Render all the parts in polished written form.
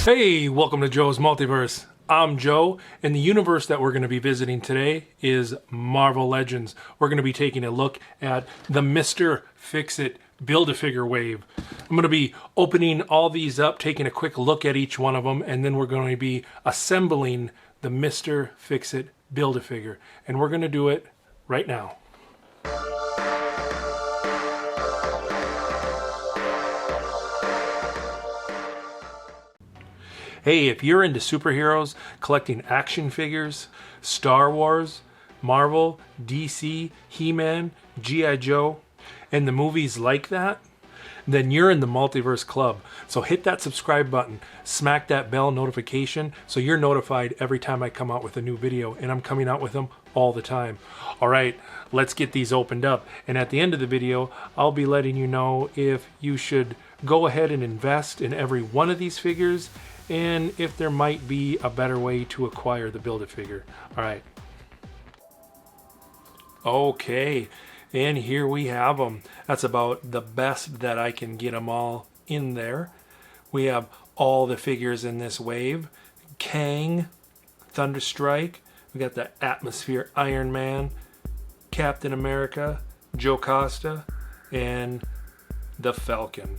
Hey, welcome to Joe's Multiverse. I'm Joe, and the universe that we're going to be visiting today is Marvel Legends. We're going to be taking a look at the Mr. Fixit Build-A-Figure wave. I'm going to be opening all these up, taking a quick look at each one of them, and then we're going to be assembling the Mr. Fixit Build-A-Figure. And we're going to do it right now. Hey, if you're into superheroes, collecting action figures, Star Wars, Marvel, DC, He-Man, G.I. Joe, and the movies like that, then you're in the Multiverse Club. So hit that subscribe button, smack that bell notification so you're notified every time I come out with a new video, and I'm coming out with them all the time. All right, let's get these opened up. And at the end of the video, I'll be letting you know if you should go ahead and invest in every one of these figures and if there might be a better way to acquire the Build-A-Figure. All right. Okay, and here we have them. That's about the best that I can get them all in there. We have all the figures in this wave. Kang, Thunderstrike, we got the Atmosphere Iron Man, Captain America, Jocasta, and the Falcon.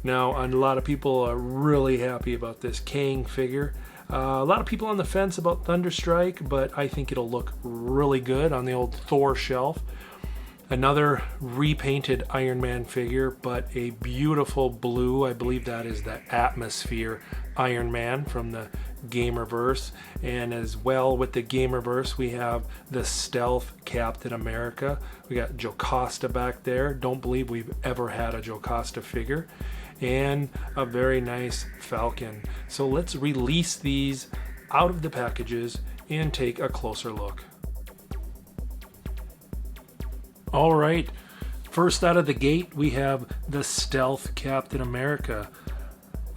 Now, a lot of people are really happy about this Kang figure. A lot of people on the fence about Thunderstrike, but I think it'll look really good on the old Thor shelf. Another repainted Iron Man figure, but a beautiful blue. I believe that is the Atmosphere Iron Man from the Gamerverse. And as well with the Gamerverse, we have the Stealth Captain America. We got Jocasta back there. Don't believe we've ever had a Jocasta figure. And a very nice Falcon. So let's release these out of the packages and take a closer look. All right, first out of the gate we have the Stealth Captain America.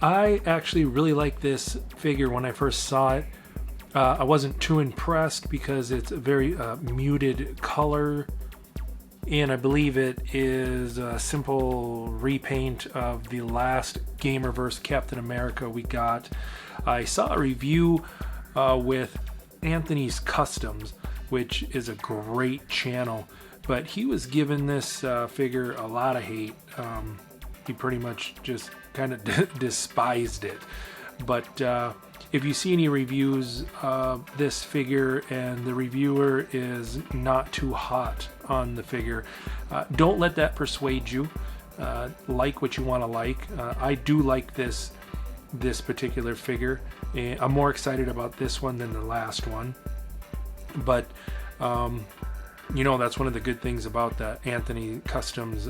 I actually really like this figure when I first saw it. I wasn't too impressed because it's a very muted color, and I believe it is a simple repaint of the last Gamerverse Captain America we got. I saw a review with Anthony's Customs, which is a great channel, but he was giving this figure a lot of hate. He pretty much just kind of despised it. But if you see any reviews of this figure and the reviewer is not too hot on the figure, don't let that persuade you. Like what you want to like. I do like this particular figure. I'm more excited about this one than the last one. But you know, that's one of the good things about that Anthony Customs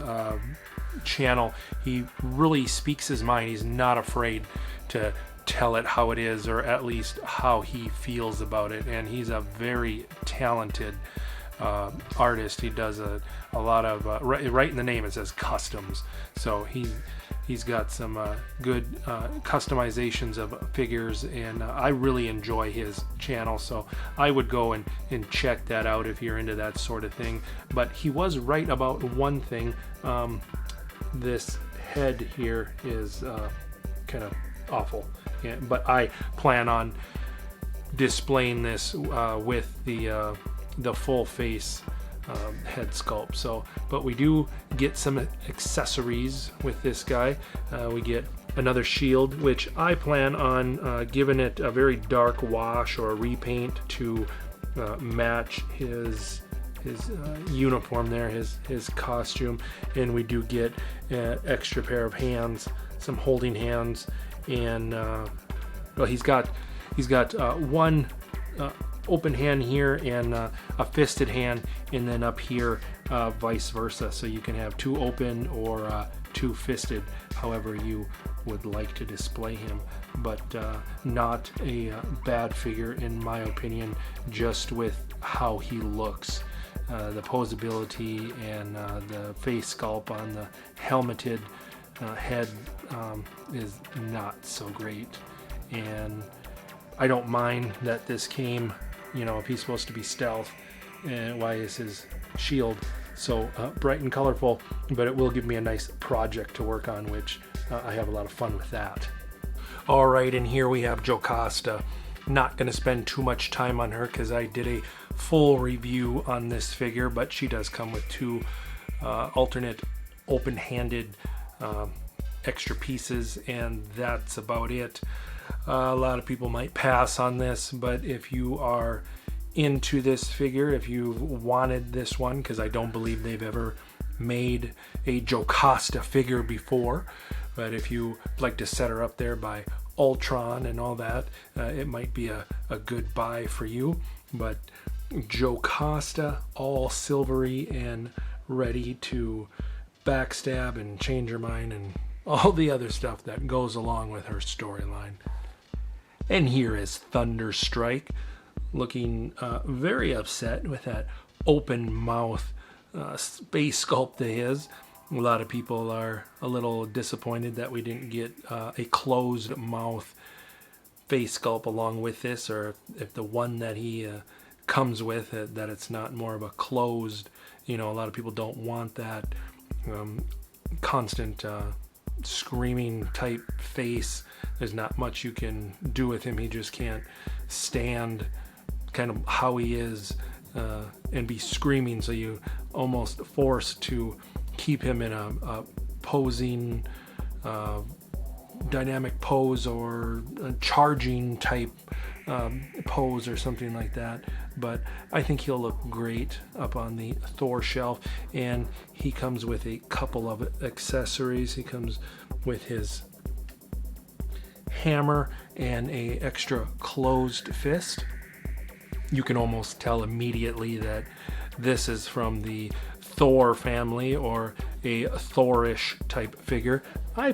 channel. He really speaks his mind. He's not afraid to tell it how it is, or at least how he feels about it. And he's a very talented artist. He does a lot of right in the name it says customs, so he's got some good customizations of figures, and I really enjoy his channel, so I would go and check that out if you're into that sort of thing. But he was right about one thing. This head here is kind of awful, yeah, but I plan on displaying this with the full face head sculpt. So, but we do get some accessories with this guy. We get another shield, which I plan on giving it a very dark wash or a repaint to match his uniform there, his costume. And we do get an extra pair of hands, some holding hands, and well, he's got one open hand here and a fisted hand, and then up here vice versa, so you can have two open or two fisted, however you would like to display him. But not a bad figure in my opinion, just with how he looks. The posability and the face sculpt on the helmeted head is not so great, and I don't mind that this came, you know, if he's supposed to be stealth, and why is his shield so bright and colorful? But it will give me a nice project to work on, which I have a lot of fun with that. All right, and here we have Jocasta. Not going to spend too much time on her because I did a full review on this figure, but she does come with two alternate open-handed extra pieces, and that's about it. A lot of people might pass on this, but if you are into this figure, if you've wanted this one, because I don't believe they've ever made a Jocasta figure before, but if you like to set her up there by Ultron and all that, it might be a good buy for you. But Jocasta, all silvery and ready to backstab and change her mind and all the other stuff that goes along with her storyline. And here is Thunderstrike, looking very upset with that open mouth space sculpt of his. A lot of people are a little disappointed that we didn't get a closed mouth face sculpt along with this, or if the one that he comes with, that it's not more of a closed. A lot of people don't want that constant screaming type face. There's not much you can do with him. He just can't stand kind of how he is and be screaming, so you almost forced to keep him in a posing dynamic pose or a charging type pose or something like that. But I think he'll look great up on the Thor shelf, and he comes with a couple of accessories. He comes with his hammer and a extra closed fist. You can almost tell immediately that this is from the Thor family or a Thorish type figure. I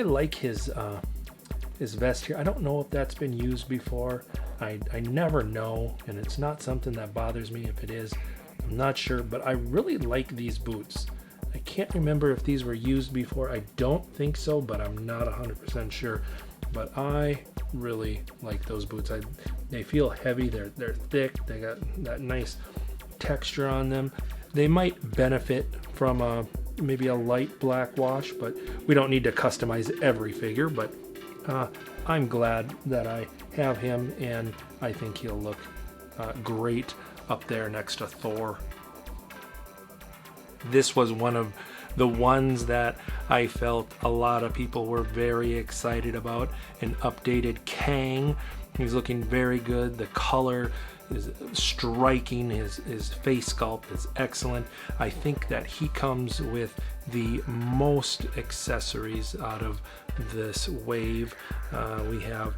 like his vest here. I don't know if that's been used before. I never know, and it's not something that bothers me if it is. I'm not sure, but I really like these boots. I can't remember if these were used before. I don't think so, but I'm not 100% sure. But I really like those boots. They feel heavy. They're thick. They got that nice texture on them. They might benefit from maybe a light black wash, but we don't need to customize every figure. But I'm glad that I have him, and I think he'll look great up there next to Thor. This was one of the ones that I felt a lot of people were very excited about. An updated Kang. He's looking very good. The color is striking. His face sculpt is excellent. I think that he comes with the most accessories out of this wave. We have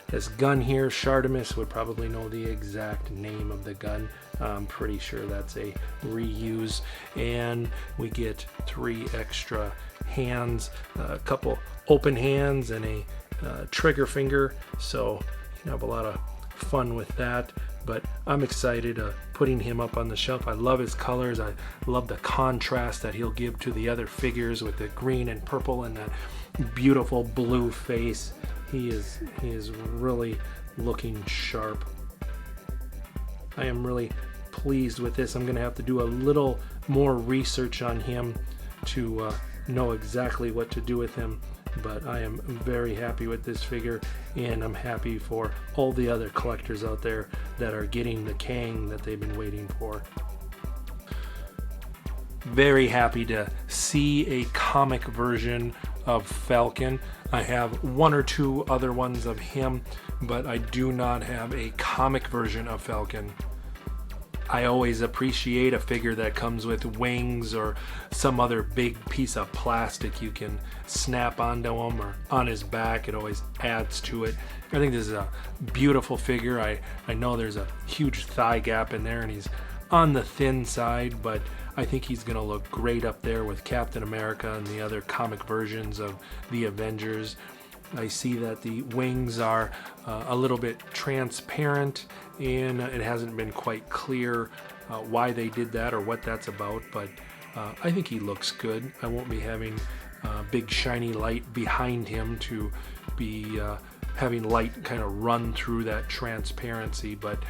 this gun here. Shartimus would probably know the exact name of the gun. I'm pretty sure that's a reuse. And we get 3 extra hands, a couple open hands, and a trigger finger. So you can have a lot of fun with that. But I'm excited putting him up on the shelf. I love his colors. I love the contrast that he'll give to the other figures with the green and purple and that beautiful blue face. He is really looking sharp. I am really pleased with this. I'm going to have to do a little more research on him to know exactly what to do with him. But I am very happy with this figure, and I'm happy for all the other collectors out there that are getting the Kang that they've been waiting for. Very happy to see a comic version of Falcon. I have 1 or 2 other ones of him, but I do not have a comic version of Falcon. I always appreciate a figure that comes with wings or some other big piece of plastic you can snap onto him or on his back. It always adds to it. I think this is a beautiful figure. I know there's a huge thigh gap in there and he's on the thin side, but I think he's going to look great up there with Captain America and the other comic versions of the Avengers. I see that the wings are a little bit transparent, and it hasn't been quite clear why they did that or what that's about, but I think he looks good. I won't be having big shiny light behind him to be having light kind of run through that transparency, but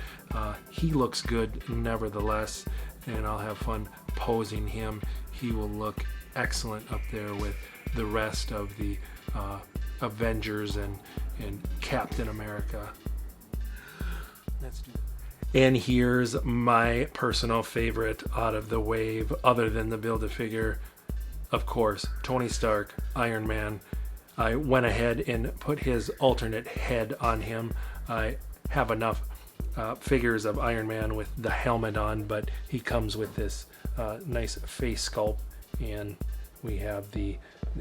he looks good nevertheless, and I'll have fun posing him. He will look excellent up there with the rest of the Avengers and Captain America. Let's do that. And here's my personal favorite out of the wave, other than the Build-A-Figure. Of course, Tony Stark, Iron Man. I went ahead and put his alternate head on him. I have enough figures of Iron Man with the helmet on, but he comes with this nice face sculpt, and we have the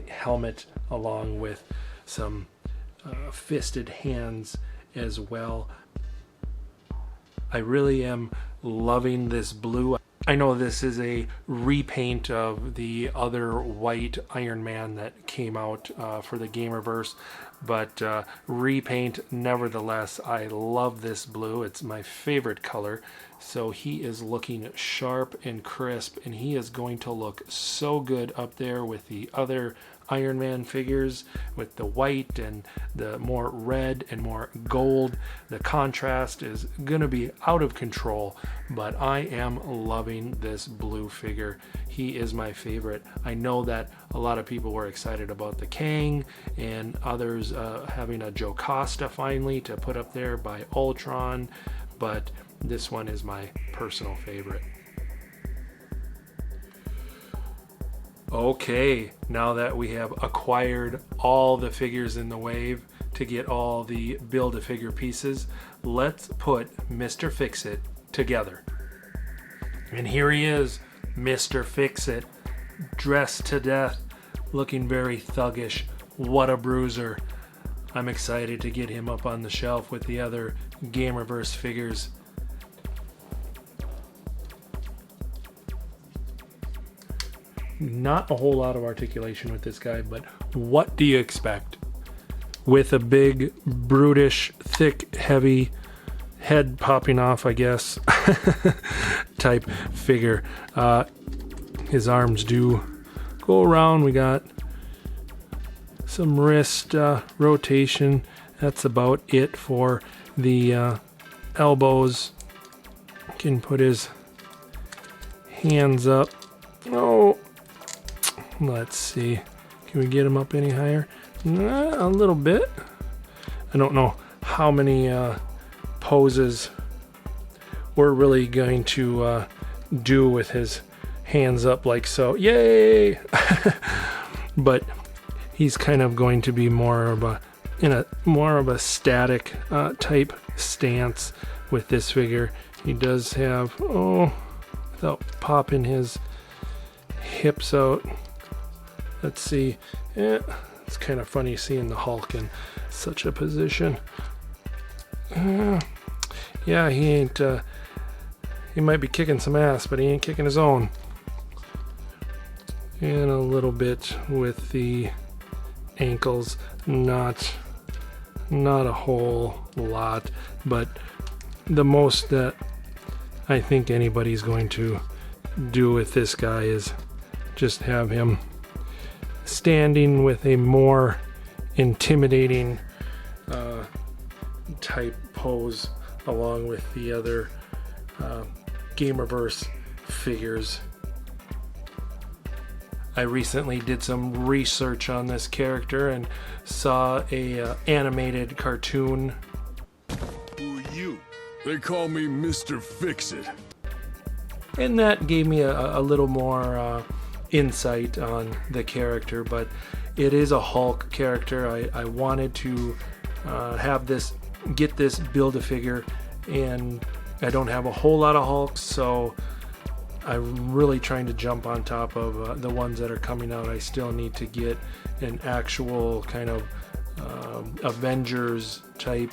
helmet along with some fisted hands as well. I really am loving this blue. I know this is a repaint of the other white Iron Man that came out for the Gamerverse, but repaint nevertheless. I love this blue. It's my favorite color. So he is looking sharp and crisp, and he is going to look so good up there with the other Iron Man figures, with the white and the more red and more gold. The contrast is gonna be out of control, but I am loving this blue figure. He is my favorite. I know that a lot of people were excited about the Kang, and others having a Joe Costa finally to put up there by Ultron, but this one is my personal favorite. Okay, now that we have acquired all the figures in the wave to get all the Build-A-Figure pieces, let's put Mr. Fixit together. And here he is, Mr. Fixit, dressed to death, looking very thuggish. What a bruiser. I'm excited to get him up on the shelf with the other Gamerverse figures. Not a whole lot of articulation with this guy, but what do you expect? With a big, brutish, thick, heavy head popping off, I guess, type figure. His arms do go around. We got some wrist rotation. That's about it for the elbows. Can put his hands up. Oh, let's see. Can we get him up any higher? A little bit. I don't know how many poses we're really going to do with his hands up like so. Yay! But he's kind of going to be more of a static type stance with this figure. He does have, without popping his hips out. Let's see. It's kind of funny seeing the Hulk in such a position. Yeah, he ain't. He might be kicking some ass, but he ain't kicking his own. And a little bit with the ankles, not a whole lot, but the most that I think anybody's going to do with this guy is just have him standing with a more intimidating type pose along with the other Gamerverse figures. I recently did some research on this character and saw a animated cartoon. Who are you? They call me Mr. Fixit. And that gave me a little more insight on the character, but it is a Hulk character. I wanted to get this Build-A-Figure, and I don't have a whole lot of Hulks, so I'm really trying to jump on top of the ones that are coming out. I still need to get an actual kind of Avengers type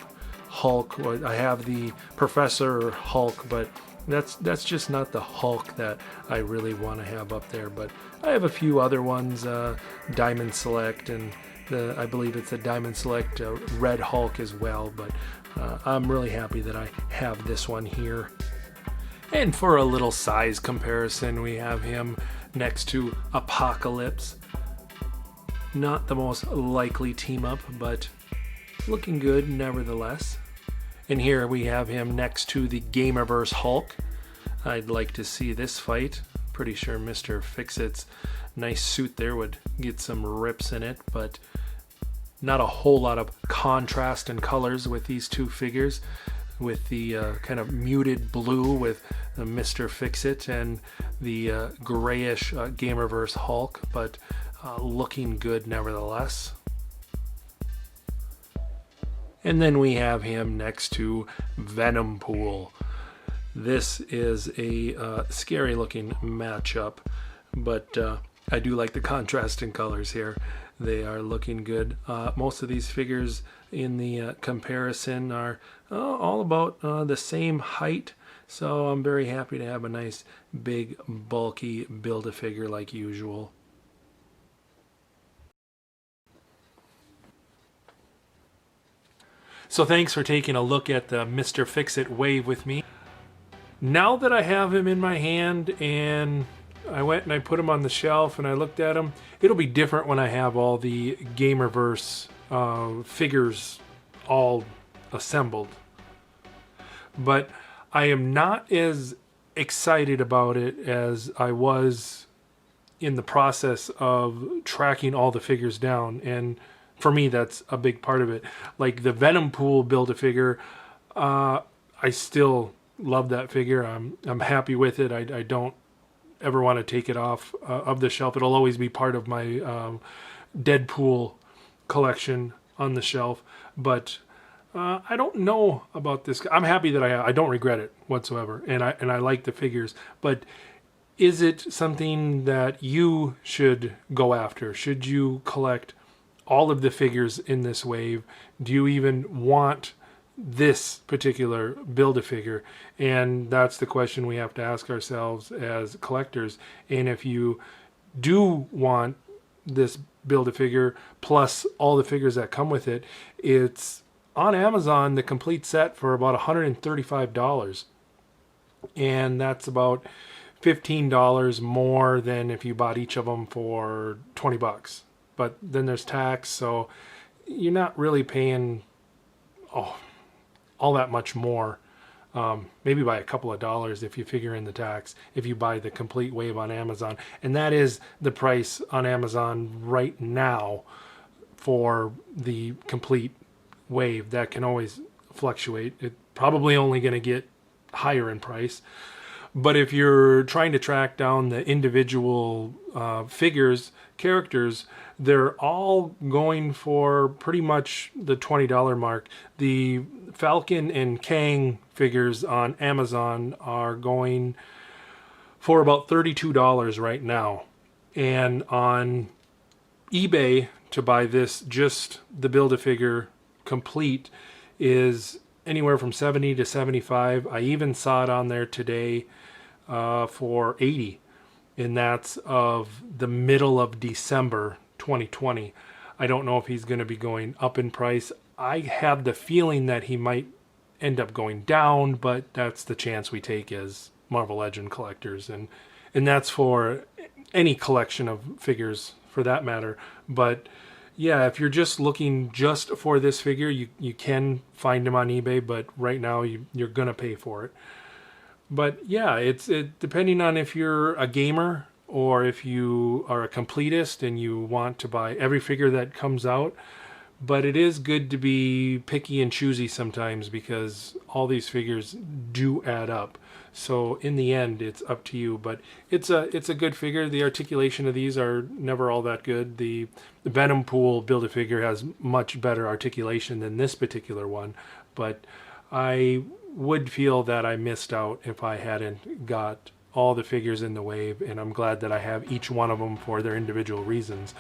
Hulk. I have the Professor Hulk, but that's just not the Hulk that I really want to have up there. But I have a few other ones, Diamond Select, and I believe it's a Diamond Select Red Hulk as well. But I'm really happy that I have this one here. And for a little size comparison, we have him next to Apocalypse. Not the most likely team up, but looking good nevertheless. And here we have him next to the Gamerverse Hulk. I'd like to see this fight. Pretty sure Mr. Fixit's nice suit there would get some rips in it, but not a whole lot of contrast in colors with these two figures, with the kind of muted blue with Mr. Fixit and the grayish Gamerverse Hulk, but looking good nevertheless. And then we have him next to Venom Pool. This is a scary looking matchup, but I do like the contrast in colors here. They are looking good. Most of these figures in the comparison are all about the same height, so I'm very happy to have a nice big bulky Build-A-Figure like usual. So thanks for taking a look at the Mr. Fixit wave with me. Now that I have him in my hand and I went and I put him on the shelf and I looked at him, it'll be different when I have all the Gamerverse figures all assembled. But I am not as excited about it as I was in the process of tracking all the figures down, and for me that's a big part of it. Like the Venom Pool Build-A-Figure, I still love that figure. I'm happy with it. I don't ever want to take it off of the shelf. It'll always be part of my Deadpool collection on the shelf, but I don't know about this. I'm happy that I don't regret it whatsoever, and I like the figures. But is it something that you should go after? Should you collect all of the figures in this wave? Do you even want this particular Build-A-Figure? And that's the question we have to ask ourselves as collectors. And if you do want this Build-A-Figure plus all the figures that come with it, it's on Amazon, the complete set, for about $135, and that's about $15 more than if you bought each of them for 20 bucks. But then there's tax, so you're not really paying all that much more. Maybe by a couple of dollars if you figure in the tax, if you buy the complete wave on Amazon. And that is the price on Amazon right now for the complete wave. That can always fluctuate. It's probably only going to get higher in price. But if you're trying to track down the individual characters, they're all going for pretty much the $20 mark. The Falcon and Kang figures on Amazon are going for about $32 right now. And on eBay, to buy this, just the Build-A-Figure complete, is anywhere from $70 to $75. I even saw it on there today for $80, and that's of the middle of December 2020. I don't know if he's going to be going up in price. I have the feeling that he might end up going down, but that's the chance we take as Marvel Legend collectors, and that's for any collection of figures for that matter. But yeah, if you're just looking just for this figure, you can find him on eBay, but right now you're gonna pay for it. But yeah, it's depending on if you're a gamer or if you are a completist and you want to buy every figure that comes out. But it is good to be picky and choosy sometimes, because all these figures do add up. So in the end, it's up to you. But it's a good figure. The articulation of these are never all that good. The Venom Pool Build-A-Figure has much better articulation than this particular one. But I would feel that I missed out if I hadn't got all the figures in the wave. And I'm glad that I have each one of them for their individual reasons.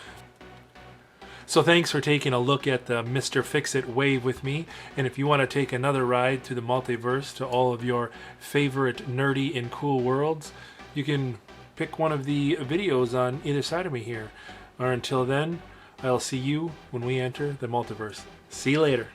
So thanks for taking a look at the Mr. Fixit wave with me. And if you want to take another ride through the multiverse to all of your favorite nerdy and cool worlds, you can pick one of the videos on either side of me here. Or until then, I'll see you when we enter the multiverse. See you later.